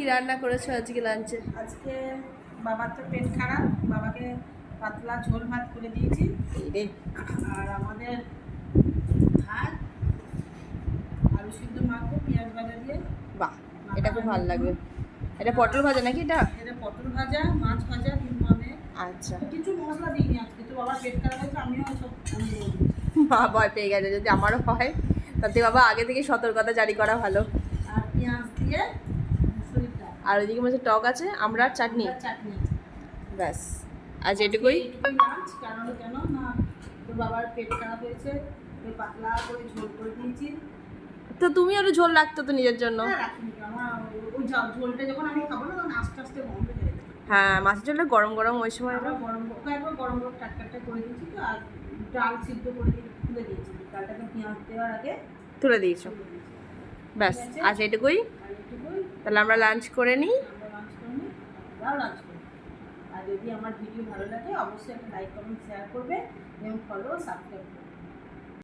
কি রান্না করেছো আজকে লাঞ্চে? আজকে বাবার তো পেট খারাপ, বাবাকে পাতলা ঝোল ভাত করে দিয়েছি। রে আর আমাদের ভাত, আলু সিদ্ধ মাখবো পেঁয়াজ ভাজা দিয়ে। বাহ, এটা খুব ভালো লাগবে। এটা পটল ভাজা নাকি এটা? এটা পটল ভাজা, মাছ ভাজা, মানে আচ্ছা, কিছু মশলা দিইনি আজকে, তো বাবার পেট খারাপ হয়েছে, আমিও সব মা ভয় পেয়ে গেছে, যদি আমারও হয় তাতে বাবা আগে থেকে সতর্কতা জারি করা ভালো। আর পেঁয়াজ দিয়ে মুসুরির ডাল আর ওইদিকে মধ্যে টক আছে, আমরা চাটনি। আর চাটনি আছে। ব্যাস, আজ এটুকুই। এইটুকুই লাঞ্চ। কারণ কেন না, তোর বাবার পেট খারাপ হয়েছে, ওই পাতলা করে ঝোল করে দিয়েছি। তো তুমি আরো ঝোল রাখতো তো নিজের জন্য। হ্যাঁ, রাখিনি, আমার ওই ঝোলটা যখন আমি খাবো না, তখন আস্তে আস্তে গন্ধ হয়ে যাবে। হ্যাঁ, মাছের ঝোলটা গরম গরম ওই সময় আবার গরম একবার গরম গরম টাটকাটা করে দিয়েছি তো। আর ডাল সিদ্ধ করে দিয়ে তুলে দিয়েছি, ডালটাকে পেঁয়াজ দেওয়ার আগে তুলে দিয়েছো। তুলে দিয়েছি। ব্যাস, ঠিক আছে? আজ এটুকুই। আর এটুকুই। তাহলে আমরা লাঞ্চ করে নিই। আমরা লাঞ্চ করে নিই, আমরাও লাঞ্চ করি। আর যদি আমার ভিডিও ভালো লাগে, অবশ্যই একটা লাইক কমেন্ট শেয়ার করবে এবং ফলো সাবস্ক্রাইব করবে।